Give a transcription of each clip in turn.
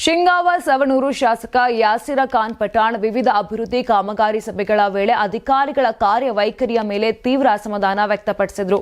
ಶಿಂಗಾವ ಸವಣೂರು ಶಾಸಕ ಯಾಸಿರ ಖಾನ್ ಪಠಾಣ್ ವಿವಿಧ ಅಭಿವೃದ್ಧಿ ಕಾಮಗಾರಿ ಸಭೆಗಳ ವೇಳೆ ಅಧಿಕಾರಿಗಳ ಕಾರ್ಯವೈಖರಿಯ ಮೇಲೆ ತೀವ್ರ ಅಸಮಾಧಾನ ವ್ಯಕ್ತಪಡಿಸಿದರು.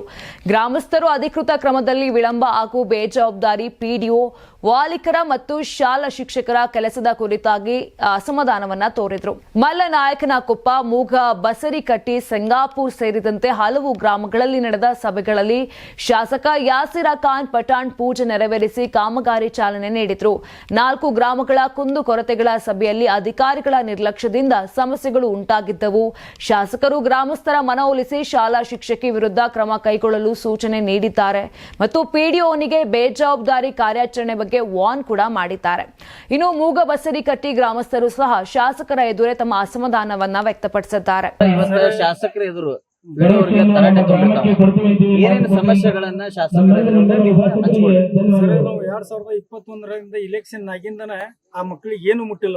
ಗ್ರಾಮಸ್ಥರು ಅಧಿಕೃತ ಕ್ರಮದಲ್ಲಿ ವಿಳಂಬ ಹಾಗೂ ಬೇಜವಾಬ್ದಾರಿ ಪಿಡಿಒ, ವಾಲಿಕರ ಮತ್ತು ಶಾಲಾ ಶಿಕ್ಷಕರ ಕೆಲಸದ ಕುರಿತಾಗಿ ಅಸಮಾಧಾನವನ್ನ ತೋರಿದರು. ಮಲ್ಲನಾಯಕನಕೊಪ್ಪ, ಮೂಗ, ಬಸರಿಕಟ್ಟಿ, ಸಂಗಾಪುರ್ ಸೇರಿದಂತೆ ಹಲವು ಗ್ರಾಮಗಳಲ್ಲಿ ನಡೆದ ಸಭೆಗಳಲ್ಲಿ ಶಾಸಕ ಯಾಸಿರ ಖಾನ್ ಪಠಾಣ್ ಪೂಜೆ ನೆರವೇರಿಸಿ ಕಾಮಗಾರಿ ಚಾಲನೆ ನೀಡಿದರು. 4 ಗ್ರಾಮಗಳ ಕುಂದುಕೊರತೆಗಳ ಸಭೆಯಲ್ಲಿ ಅಧಿಕಾರಿಗಳ ನಿರ್ಲಕ್ಷ್ಯದಿಂದ ಸಮಸ್ಯೆಗಳು ಉಂಟಾಗಿದ್ದವು. ಶಾಸಕರು ಗ್ರಾಮಸ್ಥರ ಮನವೊಲಿಸಿ ಶಾಲಾ ಶಿಕ್ಷಕಿ ವಿರುದ್ಧ ಕ್ರಮ ಕೈಗೊಳ್ಳಲು ಸೂಚನೆ ನೀಡಿದ್ದಾರೆ ಮತ್ತು ಪಿಡಿಒನಿಗೆ ಬೇಜವಾಬ್ದಾರಿ ಕಾರ್ಯಾಚರಣೆ ಬಗ್ಗೆ ವಾರ್ನ್ ಕೂಡ ಮಾಡಿದ್ದಾರೆ. ಇನ್ನು ಮೂಗ ಬಸರಿಕಟ್ಟಿ ಗ್ರಾಮಸ್ಥರು ಸಹ ಶಾಸಕರ ಎದುರೇ ತಮ್ಮ ಅಸಮಾಧಾನವನ್ನ ವ್ಯಕ್ತಪಡಿಸಿದ್ದಾರೆ. ಶಾಸಕರ ಎದುರು ಏನೇನು ಸಮಸ್ಯೆಗಳನ್ನ ಶಾಸಕರ 2021ರಿಂದ ಇಲೆಕ್ಷನ್ ಆಗಿಂದನ ಆ ಮಕ್ಕಳಿಗೆ ಏನು ಮುಟ್ಟಿಲ್ಲ.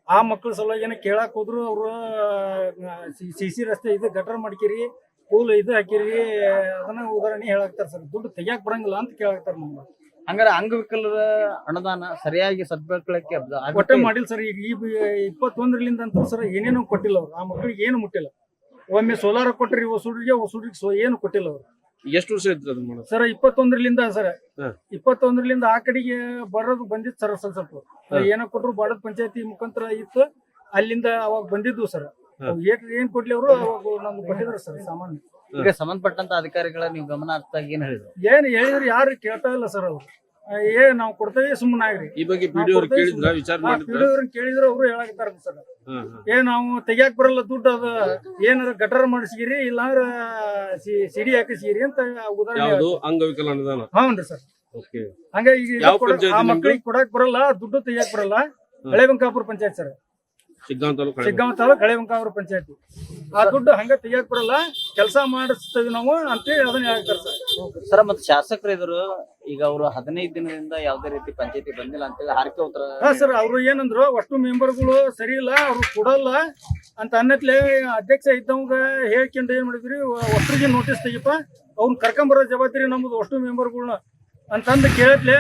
ಆ ಮಕ್ಕಳ ಸಲುವಾಗಿ ಏನ ಕೇಳಾಕ್ ಹೋದ್ರು ಅವ್ರು ಸಿಸಿ ರಸ್ತೆ ಇದು ಗಟರ್ ಮಾಡ್ಕಿರಿ, ಪೂಲ್ ಇದು ಹಾಕಿರಿ, ಅದನ್ನ ಉದಾಹರಣೆ ಹೇಳಾಕ್ತಾರ ಸರ್. ದುಡ್ಡು ತೆಗಿಯಾಕ್ ಬರಂಗಿಲ್ಲ ಅಂತ ಕೇಳಾಕ್ತಾರ. ನಮ್ಗೆ ಹಂಗಾರೆ ಅಂಗವಿಕಲರ ಅನುದಾನ ಸರಿಯಾಗಿ ಸದ್ಬಳಕೆ ಒಟ್ಟೆ ಮಾಡಿಲ್ಲ ಸರ್. ಈಗ 21ರಿಂದ ಅಂತ ಸರ್ ಏನೇನು ಕೊಟ್ಟಿಲ್ಲ ಅವ್ರು. ಆ ಮಕ್ಕಳಿಗೆ ಏನು ಮುಟ್ಟಿಲ್ಲ. ಒಮ್ಮೆ ಸೋಲಾರ ಕೊಟ್ಟರಿ, ಹೊಸೂರಿಗೆ ಏನು ಕೊಟ್ಟಿಲ್ಲ ಅವ್ರು. ಎಷ್ಟು ವರ್ಷ ಇತ್ತು ಸರ್? 21ರಿಂದ ಸರ್. 21ರಿಂದ ಆ ಕಡೆಗೆ ಬರೋದು ಬಂದಿತ್ತು ಸರ್. ಸ್ವಲ್ಪ ಏನೋ ಕೊಟ್ಟರು ಬಾಡದ ಪಂಚಾಯತಿ ಮುಖಾಂತರ ಇತ್ತು, ಅಲ್ಲಿಂದ ಅವಾಗ ಬಂದಿದ್ವು ಸರ್. ಏನ್ ಕೊಡ್ಲಿ ಅವರು ಅವಾಗ ನಮ್ಗೆ ಕೊಟ್ಟಿದ್ರು ಸರ್. ಸಾಮಾನ್ಯ ಈಗ ಸಂಬಂಧಪಟ್ಟಂತ ಅಧಿಕಾರಿಗಳ ನೀವು ಗಮನ ಅರ್ಥಾಗಿ ಏನ್ ಹೇಳಿದ್ರು? ಏನ್ ಹೇಳಿದ್ರು ಯಾರು ಕೇಳ್ತಾ ಇಲ್ಲ ಸರ್. ಅವ್ರು ನಾವು ಕೊಡ್ತೇವೆ ಸುಮ್ಮನೆ ಆಗ್ರಿ. ಈ ಬಗ್ಗೆ ಪಿಡಿಒ ಕೇಳಿದ್ರು ಅವ್ರು ಹೇಳಾಕತ್ತಾರ ಸರ್. ನಾವು ತೆಗಿಯಾಕ್ ಬರಲ್ಲ ದುಡ್ಡು, ಅದ ಏನಾರ ಗಟರ್ ಮಾಡಿಸಿಗಿರಿ ಇಲ್ಲಾಂದ್ರ ಸಿಡಿ ಹಾಕಿಸಿಗಿರಿ ಅಂತ ಉದಾಹರಣೆ. ಅಂಗವಿಕಲ ಅನುದಾನ. ಹೌನ್ರಿ ಸರ್. ಹಂಗಾಗಿ ಆ ಮಕ್ಕಳಿಗೆ ಕೊಡಾಕ್ ಬರಲ್ಲ, ದುಡ್ಡು ತೆಗಿಯಾಕ್ ಬರಲ್ಲ. ಹಳೆಬಂಕಾಪುರ ಪಂಚಾಯತ್ ಸರ್. ಶಿಗ್ಗಾಂವ್ ತಾಲೂಕ್ ಹಳೆಬಂಕಾಪುರ ಪಂಚಾಯತಿ. ಆ ದುಡ್ಡು ಹಂಗ ತೆಗಿಯಾಕ್ ಬರಲ್ಲ, ಕೆಲಸ ಮಾಡಿಸ್ತೇವೆ ನಾವು ಅಂತೇಳಿ ಅದನ್ನ ಹೇಳ್ತಾರೆ ಸರ್. ಸರ್, ಮತ್ತೆ ಶಾಸಕರ ಎದುರು ಈಗ ಅವರು 15 ದಿನದಿಂದ ಯಾವ್ದೇ ರೀತಿ ಪಂಚಾಯತಿ ಬಂದಿಲ್ಲ ಅಂತೇಳಿ ಹಾರಿಕೆ ಉತ್ತರ ಸರ್. ಅವ್ರು ಏನಂದ್ರು, ಅಷ್ಟು ಮೆಂಬರ್ಗಳು ಸರಿ ಇಲ್ಲ, ಅವ್ರು ಕೊಡಲ್ಲ ಅಂತ ಅನ್ನತ್ಲೆ ಅಧ್ಯಕ್ಷ ಇದ್ದವಂಗ ಹೇಳ್ಕೊಂಡು ಏನ್ ಮಾಡಿದ್ರಿ, ಒಟ್ಟರಿಗೆ ನೋಟಿಸ್ ತೆಗಿಪ, ಅವ್ನ ಕರ್ಕೊಂಬರೋ ಜವಾಬ್ದಾರಿ ನಮ್ದು ಅಷ್ಟು ಮೆಂಬರ್ಗಳನ್ನ ಅಂತಂದು ಕೇಳತ್ಲೆ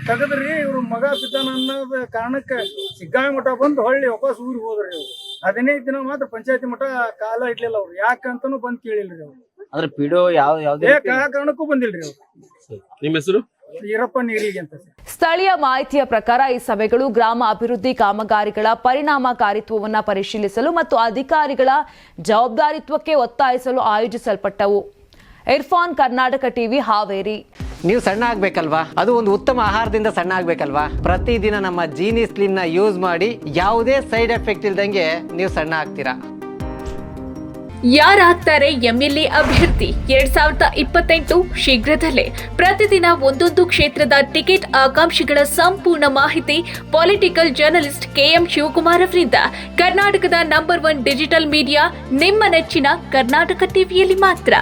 ತೆಗದ್ರಿ. ಇವ್ರ ಮಗ ಬಿದ್ದಾನ ಅನ್ನೋದ ಕಾರಣಕ್ಕೆ ಸಿಗ್ಗಾವಿ ಮಠ ಬಂದು ಹೊಳ್ಳಿ ವಾಪಸ್ ಊರಿಗೆ ಹೋದ್ರಿ. ಅವ್ರು 15 ದಿನ ಮಾತ್ರ ಪಂಚಾಯತಿ ಮಠ ಕಾಲ ಇಡ್ಲಿಲ್ಲ. ಅವ್ರು ಯಾಕಂತಾನು ಬಂದ್ ಕೇಳಿಲ್ರಿ. ಅವ್ರು ಅಂದ್ರೆ ಪಿಡಿಒ ಯಾವುದೇ ಕಾರಣಕ್ಕೂ ಬಂದಿಲ್ರಿ. ಅವ್ರು ನಿಮ್ಮ ಹೆಸರು? ಈರಪ್ಪ ನೀರಿಗೆ ಅಂತ. ಸ್ಥಳೀಯ ಮಾಹಿತಿಯ ಪ್ರಕಾರ ಈ ಸಭೆಗಳು ಗ್ರಾಮ ಅಭಿವೃದ್ಧಿ ಕಾಮಗಾರಿಗಳ ಪರಿಣಾಮಕಾರಿತ್ವವನ್ನು ಪರಿಶೀಲಿಸಲು ಮತ್ತು ಅಧಿಕಾರಿಗಳ ಜವಾಬ್ದಾರಿತ್ವಕ್ಕೆ ಒತ್ತಾಯಿಸಲು ಆಯೋಜಿಸಲ್ಪಟ್ಟವು. ಇರ್ಫಾನ್, ಕರ್ನಾಟಕ ಟಿವಿ, ಹಾವೇರಿ. ನೀವು ಸಣ್ಣ ಆಗ್ಬೇಕಲ್ವಾ? ಅದು ಒಂದು ಉತ್ತಮ ಆಹಾರದಿಂದ ಸಣ್ಣ ಆಗ್ಬೇಕಲ್ವಾ? ಪ್ರತಿದಿನ ನಮ್ಮ ಜೀನಿ ಸ್ಲಿಮ್ನ ಯೂಸ್ ಮಾಡಿ ಯಾವುದೇ ಸೈಡ್ ಎಫೆಕ್ಟ್ ಇಲ್ದಂಗೆ ನೀವು ಸಣ್ಣ ಆಗ್ತೀರಾ. ಯಾರಾಗ್ತಾರೆ ಎಂಎಲ್ಎ ಅಭ್ಯರ್ಥಿ 2028 ಶೀಘ್ರದಲ್ಲೇ. ಪ್ರತಿದಿನ ಒಂದೊಂದು ಕ್ಷೇತ್ರದ ಟಿಕೆಟ್ ಆಕಾಂಕ್ಷಿಗಳ ಸಂಪೂರ್ಣ ಮಾಹಿತಿ ಪೊಲಿಟಿಕಲ್ ಜರ್ನಲಿಸ್ಟ್ KM ಶಿವಕುಮಾರ್ ಅವರಿಂದ. ಕರ್ನಾಟಕದ ನಂಬರ್ 1 ಡಿಜಿಟಲ್ ಮೀಡಿಯಾ ನಿಮ್ಮ ನೆಚ್ಚಿನ ಕರ್ನಾಟಕ ಟಿವಿಯಲ್ಲಿ ಮಾತ್ರ.